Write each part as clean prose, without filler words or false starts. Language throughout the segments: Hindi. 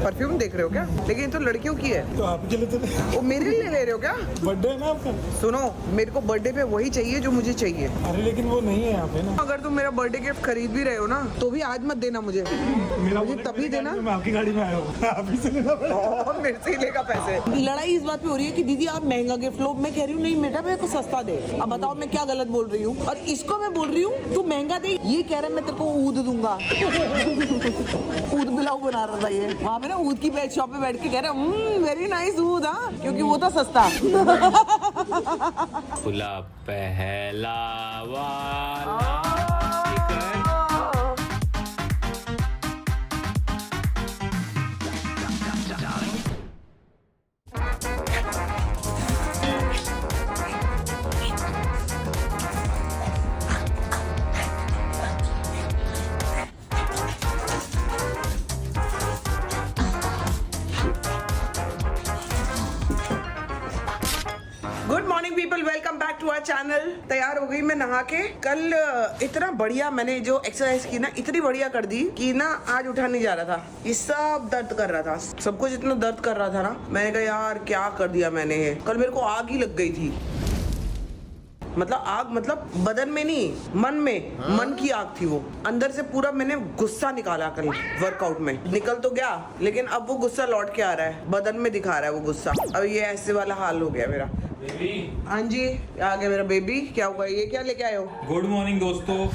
परफ्यूम देख रहे हो क्या? लेकिन ये तो लड़कियों की है। तो आप के लिए तो वो मेरे लिए ले रहे हो क्या? बर्थडे है ना आपका। सुनो, मेरे को बर्थडे पे वही चाहिए जो मुझे चाहिए। अरे लेकिन वो नहीं है यहाँ पे ना। अगर तुम मेरा बर्थडे गिफ्ट खरीद भी रहे हो ना, तो भी आज मत देना मुझे मुझे तभी देना। मैं आपकी गाड़ी में आया हूँ, आप ही से लेना पड़ेगा। और मेरे से ही लेगा पैसे। लड़ाई इस बात पे हो रही है कि दीदी आप महंगा गिफ्ट लो। मैं कह रही हूँ नहीं बेटा, मेरे को सस्ता दे। अब बताओ मैं क्या गलत बोल रही हूँ? और इसको मैं बोल रही हूँ तू महंगा दे, ये कह रहा है मैं तेरे को ऊद दूंगा। ऊद पिलाऊ बना रहा था ये वहाँ पे ना, ऊद की पेट शॉप पे बैठ के कह रहा है वेरी नाइस ऊद, हाँ, क्योंकि वो था सस्ता। खुला पहला वाला good morning people, welcome back to our channel. तैयार हो गई मैं नहा के। कल इतना बढ़िया मैंने जो एक्सरसाइज की ना, इतनी बढ़िया कर दी कि ना आज उठा नहीं जा रहा था। ये सब दर्द कर रहा था, सब कुछ इतना दर्द कर रहा था ना। मैंने कहा यार क्या कर दिया मैंने। कल मेरे को आग ही लग गई थी। मतलब आग, मतलब बदन में नहीं, मन में। मन की आग थी वो। अंदर से पूरा मैंने गुस्सा निकाला कल वर्कआउट में। निकल तो गया, लेकिन अब वो गुस्सा लौट के आ रहा है, बदन में दिखा रहा है वो गुस्सा। अब ये ऐसे वाला हाल हो गया मेरा। हाँ जी, आ गया मेरा बेबी। क्या हुआ? ये क्या लेके आए हो? गुड मॉर्निंग दोस्तों।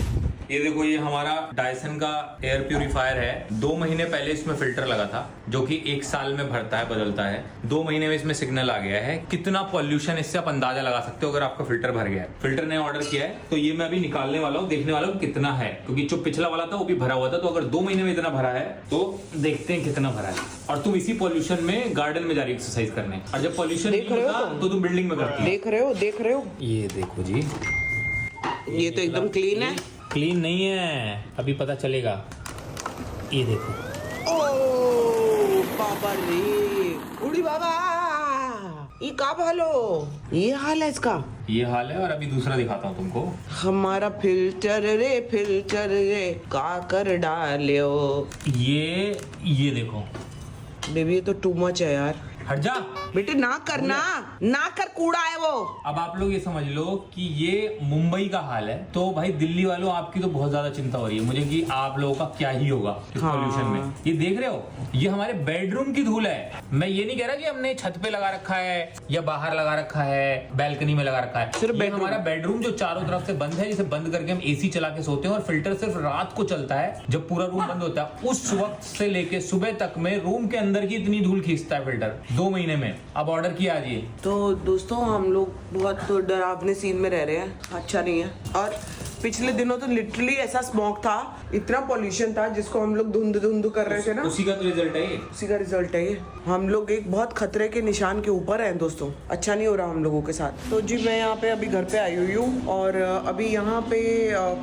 ये देखो, ये हमारा डायसन का एयर प्यूरिफायर है। 2 महीने पहले इसमें फिल्टर लगा था, जो कि 1 साल में भरता है, बदलता है। 2 महीने में इसमें सिग्नल आ गया है। कितना पॉल्यूशन, इससे आप अंदाजा लगा सकते हो अगर आपका फिल्टर भर गया है। फिल्टर ने ऑर्डर किया है, तो ये मैं अभी निकालने वाला हूँ, देखने वाला हूँ कितना है, क्योंकि जो पिछला वाला था वो भी भरा हुआ था। तो अगर 2 महीने में इतना भरा है तो देखते हैं कितना भरा है। और तुम इसी पॉल्यूशन में गार्डन में जा रही एक्सरसाइज करने, और जब पॉल्यूशन देख रहे हो तो तुम बिल्डिंग में करती हो। देख रहे हो? ये देखो जी, ये तो एकदम क्लीन है। क्लीन नहीं है, अभी पता चलेगा। ये देखो। ओ बाबा रे, उड़ी बाबा, ये का हाल हो? ये हाल है इसका। ये हाल है। और अभी दूसरा दिखाता हूँ तुमको। हमारा फिल्टर रे का कर डालियो। ये देखो बेबी, ये तो टू मच है यार। हट जा बेटे, ना करना, ना कर, कूड़ा है वो। अब आप लोग ये समझ लो कि ये मुंबई का हाल है, तो भाई दिल्ली वालों आपकी तो बहुत ज्यादा चिंता हो रही है मुझे कि आप लोगों का क्या ही होगा इस पॉल्यूशन में। ये देख रहे हो, ये हमारे बेडरूम की धूल है। मैं ये नहीं कह रहा कि हमने छत पे लगा रखा है या बाहर लगा रखा है, बैल्कनी में लगा रखा है। सिर्फ हमारा बेडरूम जो चारों तरफ से बंद है, जिसे बंद करके हम एसी चला के सोते हैं, और फिल्टर सिर्फ रात को चलता है जब पूरा रूम बंद होता है। उस वक्त से लेके सुबह तक में रूम के अंदर की इतनी धूल खींचता है फिल्टर 2 महीने में। अब ऑर्डर किया आज ये। तो दोस्तों, हम लोग बहुत डरावने सीन में रह रहे हैं, अच्छा नहीं है। और पिछले दिनों तो लिटरली ऐसा स्मोक था, इतना पॉल्यूशन था, जिसको हम लोग धुंध कर रहे थे ना। उसी का तो रिजल्ट है ये। उसी का रिजल्ट है ये। हम लोग एक बहुत खतरे के निशान के ऊपर हैं दोस्तों। अच्छा नहीं हो रहा हम लोगों के साथ। तो जी मैं यहाँ पे अभी घर पे आई हुई हूँ, और अभी यहाँ पे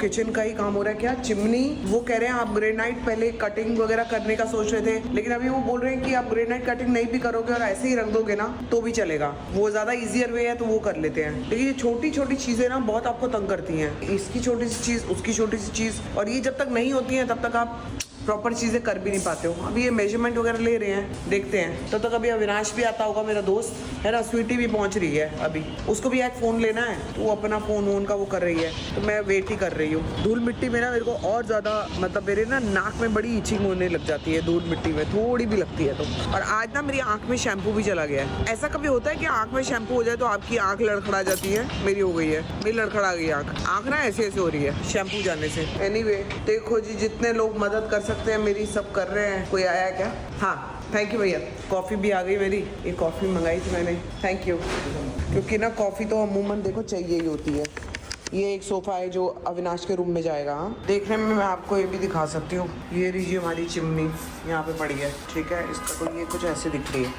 किचन का ही काम हो रहा है। क्या चिमनी, वो कह रहे हैं आप ग्रेनाइट पहले कटिंग वगैरह करने का सोच रहे थे, लेकिन अभी वो बोल रहे हैं कि आप ग्रेनाइट कटिंग नहीं भी करोगे और ऐसे ही रख दोगे ना तो भी चलेगा। वो ज्यादा ईजियर वे है, तो वो कर लेते हैं। लेकिन ये छोटी छोटी चीजें ना बहुत आपको तंग करती हैं। इसकी छोटी सी चीज, उसकी छोटी सी चीज, और ये जब तक नहीं होती है तब तक आप प्रॉपर चीजें कर भी नहीं पाते हो। अभी ये मेजरमेंट वगैरह ले रहे हैं, देखते हैं। तब तक अभी अविनाश भी आता होगा, मेरा दोस्त है ना। स्वीटी भी पहुंच रही है अभी, उसको भी एक फोन लेना है, तो वो अपना फोन का वो कर रही है, तो मैं वेट ही कर रही हूँ। धूल मिट्टी में ना मेरे को और ज्यादा, मतलब मेरे ना नाक में बड़ी इचिंग होने लग जाती है धूल मिट्टी में, थोड़ी भी लगती है तो। और आज ना मेरी आंख में शैम्पू भी चला गया है। ऐसा कभी होता है कि आंख में शैम्पू हो जाए तो आपकी आंख लड़खड़ा जाती है? मेरी हो गई है, मेरी लड़खड़ा गई आंख ना ऐसे हो रही है शैम्पू जाने से। एनीवे, देखो जी, जितने लोग मदद कर सकते हैं मेरी सब कर रहे हैं। कोई आया क्या? हाँ, थैंक यू भैया। कॉफ़ी भी आ गई मेरी। ये कॉफ़ी मंगाई थी मैंने, थैंक यू। क्योंकि ना कॉफ़ी तो अमूमन देखो चाहिए ही होती है। ये एक सोफ़ा है जो अविनाश के रूम में जाएगा। देखने में मैं आपको ये भी दिखा सकती हूँ। ये रही हमारी चिमनी यहाँ पे पड़ी है, ठीक है। इसका तो ये कुछ ऐसे दिख रही है,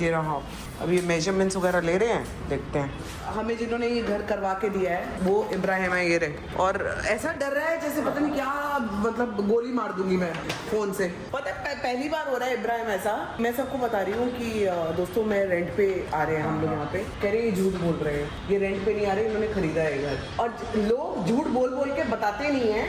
ये रहा। अब ये मेजरमेंट्स वगैरह ले रहे हैं, देखते हैं। हमें जिन्होंने ये घर करवा के दिया है वो इब्राहिम है, ये रहे। और ऐसा डर रहा है जैसे पता नहीं क्या, मतलब गोली मार दूंगी मैं फोन से। पता है पहली बार हो रहा है इब्राहिम ऐसा। मैं सबको बता रही हूँ कि दोस्तों मैं रेंट पे आ रहे हैं हम लोग यहाँ पे। कह रहे हैं ये झूठ बोल रहे हैं, ये रेंट पे नहीं आ रहे, इन्होंने खरीदा है घर। और लोग झूठ बोल बोल के बताते नहीं है,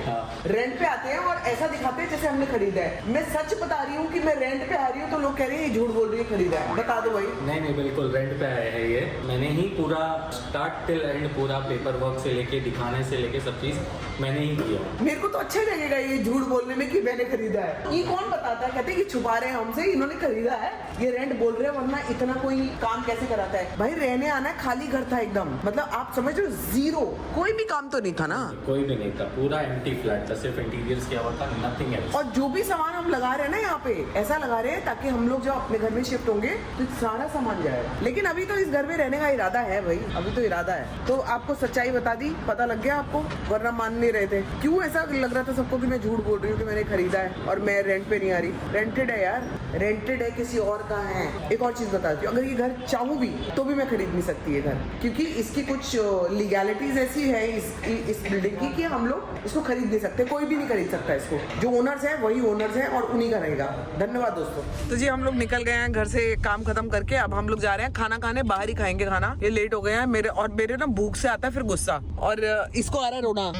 रेंट पे आते हैं और ऐसा दिखाते हैं जैसे हमने खरीदा है। मैं सच बता रही हूँ कि मैं रेंट पे आ रही हूँ तो लोग कह रहे हैं ये झूठ बोल रही है, खरीदा है। बता दो भाई। नहीं बिल्कुल रेंट पे आया है ये। मैंने ही पूरा स्टार्ट टिल एंड पूरा पेपर वर्क से लेके दिखाने से लेके सब चीज मैंने ही किया। मेरे को तो अच्छा लगेगा ये झूठ बोलने में कि मैंने खरीदा है। ये कौन बताता है, कहते हैं कि छुपा रहे हैं हमसे, इन्होंने खरीदा है, ये रेंट बोल रहे हैं, वरना इतना कोई काम कैसे कराता है भाई। रहने आना है, खाली घर था एकदम, मतलब आप समझ रहे हो, जीरो, कोई भी काम तो नहीं था ना। कोई भी नहीं था, पूरा एम्प्टी फ्लैट था, सिर्फ इंटीरियर्स किया हुआ था, नथिंग एल्स। और जो भी सामान हम लगा रहे हैं ना यहाँ पे, ऐसा लगा रहे हैं ताकि हम लोग जब अपने घर में शिफ्ट होंगे तो सारा सामान जाएगा। लेकिन अभी तो इस घर में रहने का इरादा है भाई, अभी तो इरादा है। तो आपको सच्चाई बता दी, पता लग गया आपको, वरना मान नहीं रहे थे। क्यों ऐसा लग रहा था सबको कि मैं झूठ बोल रही हूँ कि मैंने खरीदा है और मैं रेंट पे नहीं आ रही। रेंटेड है यार, रेंटेड है, किसी और का है। एक और चीज बताती हूँ, अगर ये घर चाहूँ भी तो भी मैं खरीद नहीं सकती ये घर, क्योंकि इसकी कुछ लीगैलिटीज ऐसी है इस बिल्डिंग की कि हम लोग इसको खरीद नहीं सकते, कोई भी नहीं खरीद सकता इसको। जो ओनर्स है वही ओनर्स है और उन्हीं का रहेगा। धन्यवाद दोस्तों। तो जी हम लोग निकल गए हैं घर से काम खत्म करके। अब हम लोग जा रहे हैं खाना खाने, बाहर ही खाएंगे खाना। ये लेट हो गए हैं मेरे ना भूख से आता है फिर गुस्सा, और इसको आ रहा है रोना।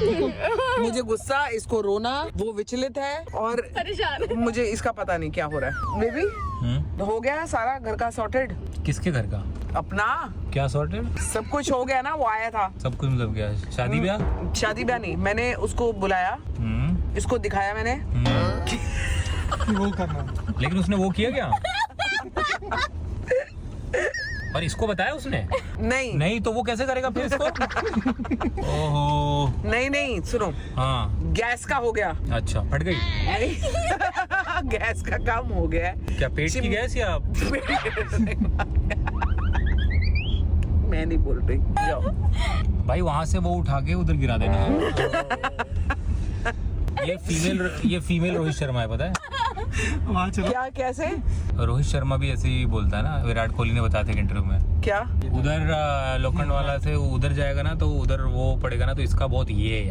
मुझे गुस्सा, इसको रोना, वो विचलित है और मुझे इसका पता नहीं क्या हो रहा है। बेबी हो गया है सारा घर का सॉर्टेड? किसके घर का? अपना क्या सॉर्टेड? सब कुछ हो गया ना, वो आया था। सब कुछ मतलब क्या? शादी ब्याह? शादी ब्याह नहीं, मैंने उसको बुलाया, इसको दिखाया मैंने। वो करना, लेकिन उसने वो किया क्या? और इसको बताया उसने? नहीं तो वो कैसे करेगा फिर इसको? ओहो। नहीं सुनो, हाँ गैस का हो गया। अच्छा, फट गई? नहीं गैस का काम हो गया है। क्या पेट की गैस या? मैं नहीं बोल रही, जाओ भाई वहाँ से वो उठा के उधर गिरा देना। ये फीमेल रोहित शर्मा है, पता है? वहाँ चलो। क्या, कैसे? रोहित शर्मा भी ऐसे ही बोलता है ना, विराट कोहली ने बताया था इंटरव्यू में। क्या? उधर लोखंड वाला से उधर जाएगा ना तो उधर वो पड़ेगा ना, तो इसका बहुत ये है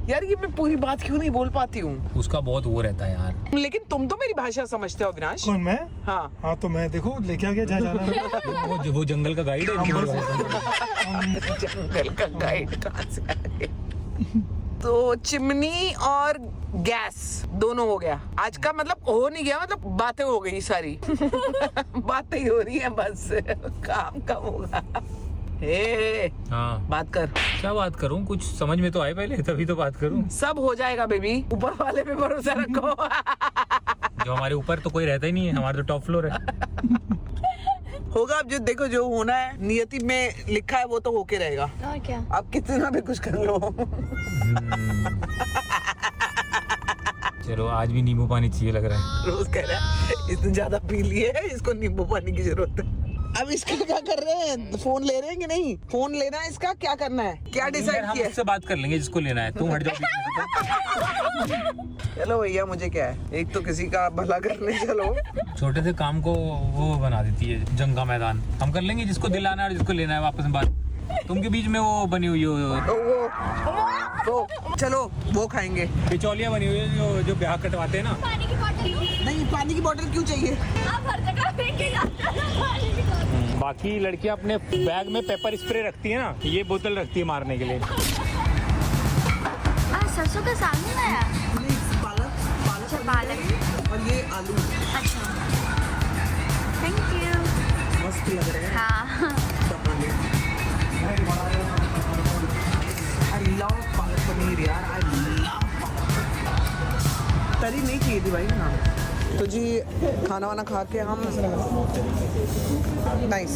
यार ये मैं पूरी बात क्यों नहीं बोल पाती हूँ? उसका बहुत वो रहता है यार। लेकिन तुम तो मेरी भाषा समझते हो अविनाश। कौन, मैं? हाँ तो मैं देखो लेके आ गया जहाँ जाना है। वो जंगल का गाइड है। जंगल का गाइड कहाँ से आ गया? तो चिमनी और गैस दोनों हो गया आज का, मतलब हो नहीं गया, मतलब बातें हो गई सारी। बातें ही हो रही है बस, काम कम होगा। हाँ बात कर। क्या बात करूं? कुछ समझ में तो आए पहले, तभी तो बात करूं। सब हो जाएगा बेबी, ऊपर वाले पे भरोसा रखो। जो हमारे ऊपर तो कोई रहता ही नहीं है, हमारे तो टॉप फ्लोर है। होगा, अब जो देखो जो होना है नियति में लिखा है वो तो होके रहेगा। और क्या? अब कितना भी कुछ कर लो। चलो आज भी नींबू पानी चाहिए लग रहा है। रोज कह रहा है इसने ज्यादा पी लिए है, इसको नींबू पानी की जरूरत है। अब इसके क्या कर रहे हैं? फोन ले रहे हैं कि नहीं? फोन लेना है इसका, क्या करना है, क्या डिसाइड हम किया? उससे बात कर लेंगे जिसको लेना है, तुम हट जाओ बीच में से। चलो भैया, मुझे क्या है, एक तो किसी का भला करने चलो। छोटे से काम को वो बना देती है जंग का मैदान। हम कर लेंगे जिसको दिलाना है और जिसको लेना है, वापस में बात। तुमके बीच में वो बनी हुई हो, तो चलो वो खाएंगे। बिचौलिया बनी हुई है जो ब्याह कटवाते हैं ना। पानी की बोतल नहीं, पानी की बोतल क्यों चाहिए? आप हर जगह फेंक के जाते हो ना पानी की बोतल। बाकी लड़कियां अपने बैग में पेपर स्प्रे रखती है ना, ये बोतल रखती है मारने के लिए। सरसों का साग नहीं लाया? अच्छा, पालक और ये आलू अच्छा, थैंक यू। मस्त लग रहे हैं। हाँ I love पालक पनीर यार, I love तरी नहीं चाहिए थी भाई ना। तो जी खाना वाना खा के हम नाइस,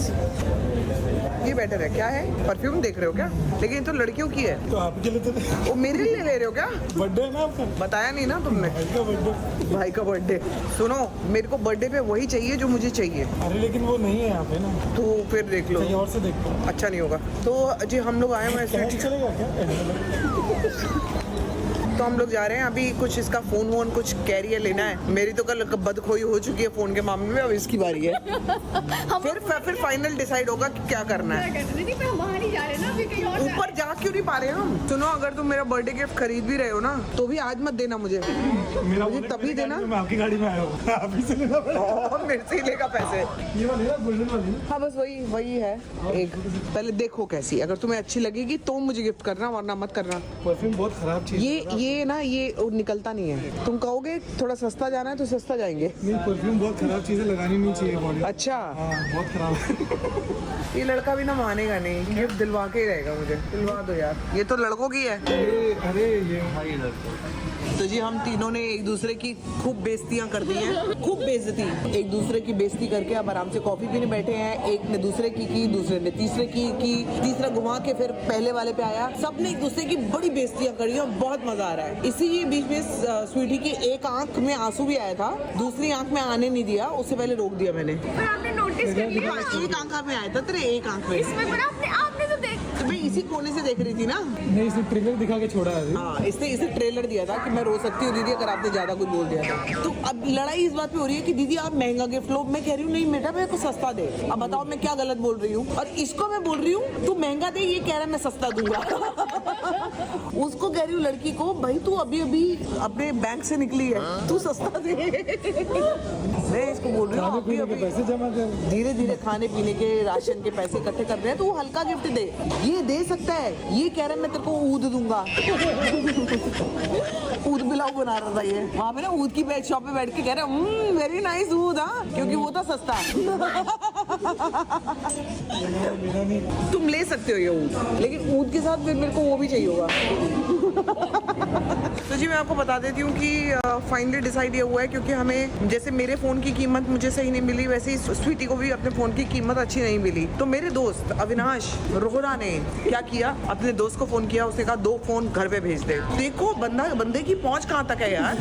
ये बेटर है। क्या है, परफ्यूम देख रहे हो क्या? लेकिन ये तो लड़कियों की है। तो आपके लिए तो वो मेरे लिए ले रहे हो क्या? बर्थडे है ना आपका? बताया नहीं ना तुमने? भाई का बर्थडे। भाई का बर्थडे। सुनो, मेरे को बर्थडे पे वही चाहिए जो मुझे चाहिए, अरे लेकिन वो नहीं है यहाँ पे ना, तो फिर देख लो। कहीं और से देखते हैं। अच्छा नहीं होगा। तो जी हम लोग आए हुए कैश हैं, चलेगा क्या? तो हम लोग जा रहे हैं अभी, कुछ इसका फोन वोन कुछ कैरियर लेना है। मेरी तो कल बदखोई हो चुकी है फोन के मामले में, अब इसकी बारी है। फिर फाइनल डिसाइड होगा कि क्या करना है। वहाँ नहीं जा रहे ना, अभी कहीं और जा रहे हैं। ऊपर जा क्यों नहीं पा रहे हम? सुनो, अगर तुम मेरा बर्थडे गिफ्ट खरीद भी रहे हो ना, तो भी आज मत देना मुझे मेरा तभी देना। मैं आपकी गाड़ी में आया हूँ, आप ही से लेना पड़ेगा। और मेरे से ही लेगा पैसे। ये वाली ना, गोल्डन वाली। हाँ बस वही है एक। पहले देखो कैसी, अगर तुम्हें अच्छी लगेगी तो मुझे गिफ्ट करना, वरना मत करना। परफ्यूम बहुत खराब चीज ये ना ये निकलता नहीं है। तुम कहोगे थोड़ा सस्ता जाना है तो सस्ता जाएंगे। नहीं, परफ्यूम बहुत खराब चीजें लगानी नहीं चाहिए बॉडी। अच्छा, हाँ, बहुत खराब है। ये लड़का भी ना मानेगा नहीं, गिफ्ट दिलवा के ही रहेगा मुझे। दिलवा दो यार, ये तो लड़कों की है। अरे ये तो जी हम तीनों ने एक दूसरे की खूब बेइज्जतियां कर दी हैं, खूब बेइज्जती, एक दूसरे की बेइज्जती करके अब आराम से कॉफी पीने बैठे हैं। एक ने दूसरे की, दूसरे ने तीसरे की, तीसरा घुमा के फिर पहले वाले पे आया। सबने एक दूसरे की बड़ी बेइज्जतियां करी और बहुत मजा आ रहा है। इसी बीच में स्वीटी की एक आंख में आंसू भी आया था, दूसरी आंख में आने नहीं दिया, उससे पहले रोक दिया मैंने। पर आपने नोटिस कर लिया? एक आंख में आया था तेरे, एक आंख में। इसमें पर आपने तो देख, तो मैं इसी कोने से देख रही थी ना। नहीं, इसने ट्रेलर दिखा के छोड़ा है। हाँ, इसे ट्रेलर दिया था कि मैं रो सकती हूँ दीदी अगर आपने ज्यादा कुछ बोल दिया था। तो अब लड़ाई इस बात पे हो रही है कि दीदी आप महंगा गिफ्ट लो। मैं कह रही हूँ नहीं बेटा, मेरे को सस्ता दे। अब बताओ मैं क्या गलत बोल रही हूँ? और इसको मैं बोल रही हूँ तू महंगा दे, ये कह रहा है मैं सस्ता दूंगा। उसको कह रही हूँ लड़की को, भाई तू अभी अपने बैंक से निकली है, तू सस्ता दे। मैं इसको बोल रही हूँ अभी पैसे जमा कर। धीरे धीरे खाने पीने के राशन के पैसे इकट्ठे कर रहे हैं, तो वो हल्का गिफ्ट दे। ये दे सकता है, ये कह रहा है मैं तेरे को ऊद दूंगा। ऊद पिलाऊ बना रहा था ये वहाँ पे ना, ऊद की शॉप पे बैठ के कह रहा है वेरी नाइस ऊद, हाँ, क्योंकि वो था सस्ता। तुम ले सकते हो ये ऊद, लेकिन ऊद के साथ फिर मेरे को वो भी चाहिए होगा। तो जी मैं आपको बता देती हूँ कि फाइनली डिसाइड ये हुआ है, क्योंकि हमें जैसे मेरे फ़ोन की कीमत मुझे सही नहीं मिली, वैसे ही स्वीटी को भी अपने फ़ोन की कीमत अच्छी नहीं मिली। तो मेरे दोस्त अविनाश रोहरा ने क्या किया, अपने दोस्त को फ़ोन किया, उसने कहा 2 फ़ोन घर पे भेज दे। देखो बंदे की पहुँच कहाँ तक है यार।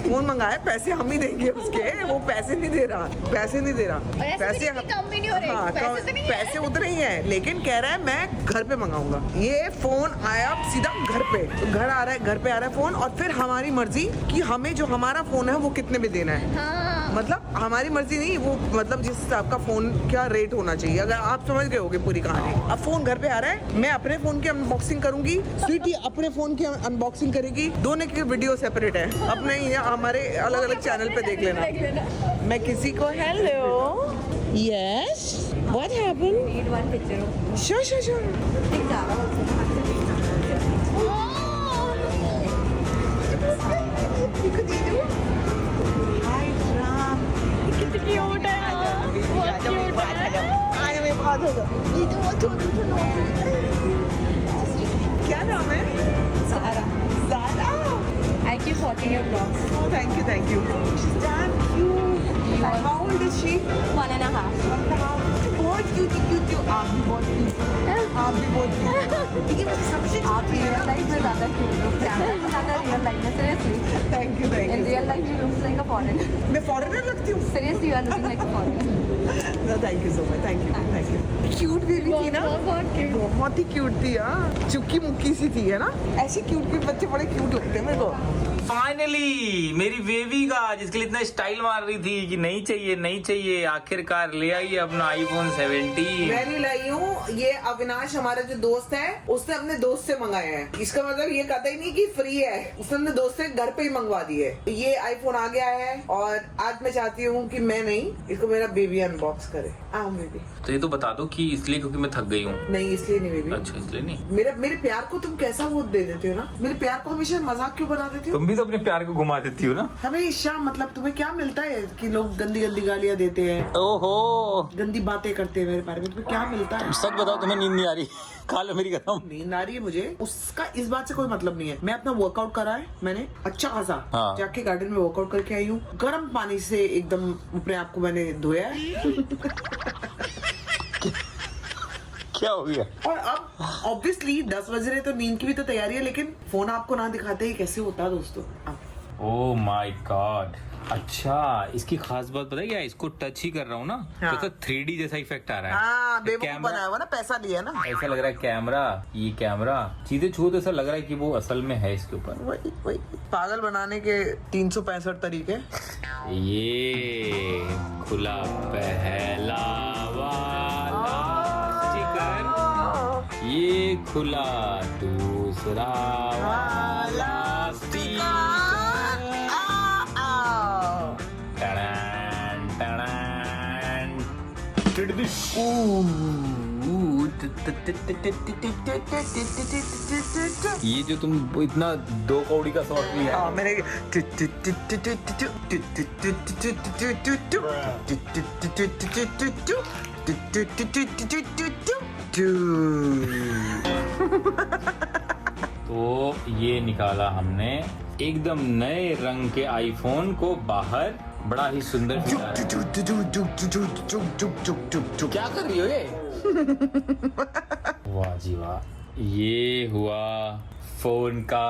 फोन मंगाया, पैसे हम ही देंगे उसके, वो पैसे नहीं दे रहा। पैसे कम भी नहीं हो रहे। हाँ, पैसे उतने ही हैं, लेकिन कह रहा है मैं घर पे मंगाऊंगा। ये फोन आया सीधा घर पे, घर पे आ रहा है फोन, और फिर हमारी मर्जी कि हमें जो हमारा फोन है वो कितने में देना है। हाँ। मतलब हमारी मर्जी नहीं, वो मतलब जिस हिसाब का फोन क्या रेट होना चाहिए, अगर आप समझ गए होगे पूरी कहानी। अब फोन घर पे आ रहा है, मैं अपने फोन की अनबॉक्सिंग करूंगी, स्वीटी अपने फोन की अनबॉक्सिंग करेगी। दोनों की वीडियो सेपरेट है, अपने हमारे अलग अलग चैनल पे देख लेना। मैं किसी को hello yes what happened Need one picture of sure कितनी क्यूट है यार, बहुत क्यूट है। क्या नाम है? Zara. Zaara. I keep watching your vlogs. Oh, thank you. She's damn cute. How old is she? 1.5. बहुत cute. आप भी बहुत cute. ये मुझे सबसे आप रियल लाइफ में ज़्यादा क्यूट हो, कैमरा से ज़्यादा रियल लाइफ में। Seriously, thank you in real life you look like a foreigner. मैं फॉरेनर लगती हूँ? Seriously, you are looking like a foreigner. Thank you so much, thank you. Cute baby थी ना, बहुत ही क्यूट थी। हाँ, चुक्की मुक्की सी थी, है ना? ऐसे क्यूट बच्चे बड़े क्यूट लगते हैं मेरे को। फाइनली मेरी बेबी का, जिसके लिए इतना स्टाइल मार रही थी कि नहीं चाहिए, आखिरकार ले आई अपना आईफोन 17। मैं नहीं लाई हूँ, ये अविनाश हमारा जो दोस्त है उसने अपने दोस्त से मंगाया है। इसका मतलब ये कहता ही नहीं कि फ्री है, उसने अपने दोस्त से घर पे ही मंगवा दिए। ये आईफोन आ गया है और आज मैं चाहती हूँ कि मैं नहीं, इसको मेरा बेबी अनबॉक्स करे। आओ बेबी। तो ये तो बता दो कि इसलिए क्योंकि मैं थक गई हूँ। नहीं इसलिए नहीं बेबी। अच्छा, इसलिए नहीं। मेरे प्यार को तुम कैसा वो दे देते हो ना, मेरे प्यार को हमेशा मजाक क्यों बना देती हो? तुम भी तो अपने प्यार को घुमा देती हो ना हमेशा। मतलब तुम्हें क्या मिलता है कि लोग गंदी गालियाँ देते हैं, ओहो, गंदी बातें करते हैं मेरे बारे में? तुम्हें क्या मिलता है? सच बताओ, तुम्हें नींद नहीं आ रही? खा लो मेरी कसम। नींद आ रही है मुझे, उसका इस बात से कोई मतलब नहीं है। मैं अपना वर्कआउट करा है मैंने अच्छा खासा। हाँ। जाके गार्डन में वर्कआउट करके आई हूँ, गर्म पानी से एकदम अपने आप को मैंने धोया है। क्या हो गया? और अब ऑब्वियसली 10 बज रहे तो नींद की भी तो तैयारी है, लेकिन फोन आपको ना दिखाते ही कैसे होता है दोस्तों। ओह माय गॉड, अच्छा, इसकी खास बात पता है क्या है? इसको टच ही कर रहा हूँ ना हाँ। तो 3D जैसा इफेक्ट आ रहा है। हाँ, बेवकूफ कैमरा- बनाया हुआ ना, पैसा लिया ना। ऐसा लग रहा है ये कैमरा चीजें छू तो ऐसा लग रहा है कि वो असल में है इसके ऊपर। वही पागल बनाने के 365 तरीके। ये खुला पहला वाला स्टिकर, ये खुला दूसरा वाला स्टिकर। टड़ान, टड़ान, टिड़दिश। ये जो तुम इतना 2 कौड़ी का शॉट लिया है, मैंने तो ये निकाला हमने एकदम नए रंग के आईफोन को बाहर, बड़ा ही सुंदर फील आ रहा है। क्या कर रही हो ये? वाह जी वाह, ये हुआ फोन का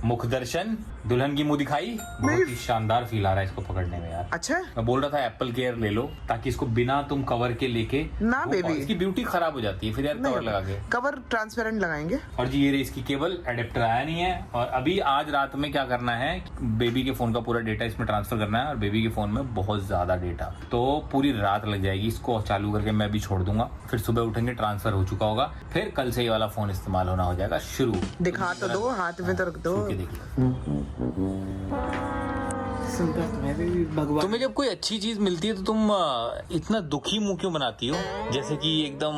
मुख दर्शन, दुल्हन की मुंह दिखाई। बहुत ही शानदार फील आ रहा है इसको पकड़ने में यार। अच्छा मैं बोल रहा था एप्पल केयर ले लो ताकि इसको बिना तुम कवर के लेके ना बेबी, इसकी ब्यूटी खराब हो जाती है फिर यार कवर लगा के। कवर ट्रांसपेरेंट लगाएंगे। और जी ये रही इसकी केबल, एडेप्टर आया नहीं है। और अभी आज रात में क्या करना है, बेबी के फोन का पूरा डेटा इसमें ट्रांसफर करना है। और बेबी के फोन में बहुत ज्यादा डेटा, तो पूरी रात लग जाएगी। इसको चालू करके मैं भी छोड़ दूंगा, फिर सुबह उठेंगे ट्रांसफर हो चुका होगा, फिर कल से ये वाला फोन इस्तेमाल होना हो जाएगा शुरू। दिखा तो दो, हाथ में तो रख दो। सुनता तुम्हें भी भगवान। तुम्हें जब कोई अच्छी चीज मिलती है तो तुम इतना दुखी मुंह क्यों बनाती हो? जैसे कि एकदम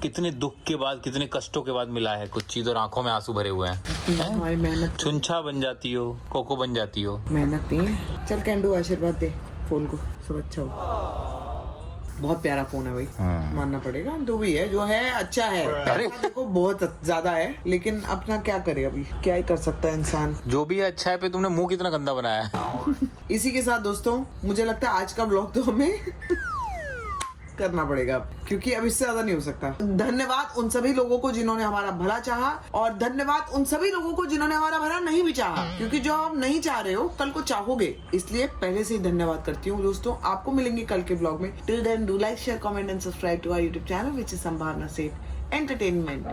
कितने दुख के बाद, कितने कष्टों के बाद मिला है कुछ चीज और आंखों में आंसू भरे हुए हैं। तुम्हारी मेहनत, छुंछा बन जाती हो, कोको बन जाती हो। मेहनत नहीं है। चल कैंडू आशीर्वाद दे फोन को, सब अच्छा हो। बहुत प्यारा फोन है भाई, मानना पड़ेगा। जो भी है, जो है अच्छा है। अरे देखो बहुत ज्यादा है, लेकिन अपना क्या करे, अभी क्या ही कर सकता है इंसान। जो भी है अच्छा है, पे तुमने मुंह कितना गंदा बनाया है। इसी के साथ दोस्तों, मुझे लगता है आज का ब्लॉग तो हमें करना पड़ेगा, क्योंकि अब इससे ज्यादा नहीं हो सकता। धन्यवाद उन सभी लोगों को जिन्होंने हमारा भला चाहा, और धन्यवाद उन सभी लोगों को जिन्होंने हमारा भला नहीं भी चाहा, क्योंकि जो आप नहीं चाह रहे हो कल को चाहोगे, इसलिए पहले से ही धन्यवाद करती हूँ दोस्तों। आपको मिलेंगे कल के ब्लॉग में। Till then do like, share, comment and subscribe to our YouTube channel which is Sambhavna Seth entertainment.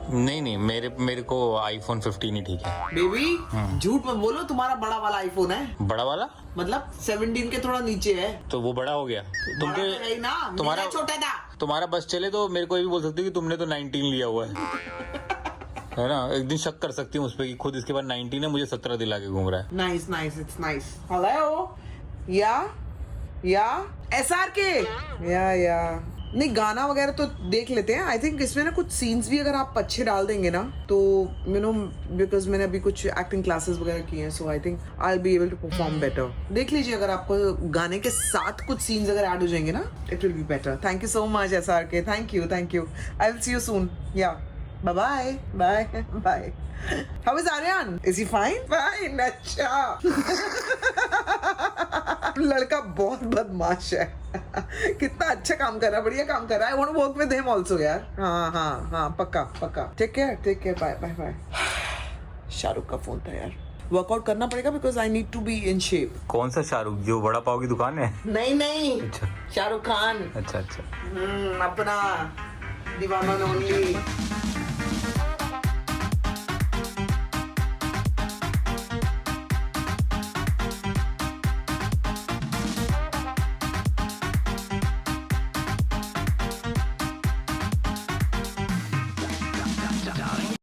नहीं, मेरे को आईफोन 15 ही ठीक है। बेबी झूठ मत बोलो, तुम्हारा बड़ा वाला आईफोन है। बड़ा वाला मतलब 17 के थोड़ा नीचे है। तो वो बड़ा हो गया। बड़ा तो है ही ना, मेरा छोटा था। तुम्हारा बस चले तो मेरे को ये भी बोल सकते हो कि तुमने तो 19 लिया हुआ है। है ना, एक दिन शक कर सकती हूँ उस पर कि खुद इसके बाद 19 है, मुझे 17 दिला के घूम रहा है। Nice nice, it's nice. Hello या SRK या नहीं, गाना वगैरह तो देख लेते हैं। आई थिंक इसमें ना कुछ सीन्स भी अगर आप अच्छे डाल देंगे ना, तो यू नो, बिकॉज मैंने अभी कुछ एक्टिंग क्लासेस वगैरह की हैं, so I think I will be able to perform better. देख लीजिए, अगर आपको गाने के साथ कुछ सीन्स अगर ऐड हो जाएंगे ना, it will be better. Thank you so much SRK, thank you. I will see you soon. या bye. How is Aryan? Is he fine? Fine, अच्छा। लड़का बहुत बदमाश है। कितना अच्छा काम कर रहा है, बढ़िया काम कर रहा है। I want to work with him also यार। हाँ, पक्का। Take care, bye। शाहरुख का फोन था यार। वर्कआउट करना पड़ेगा because I need to be in shape. कौन सा शाहरुख, जो बड़ा पाव की दुकान है? नहीं, अच्छा। शाहरुख खान। अच्छा। अपना दीवाना ओनली।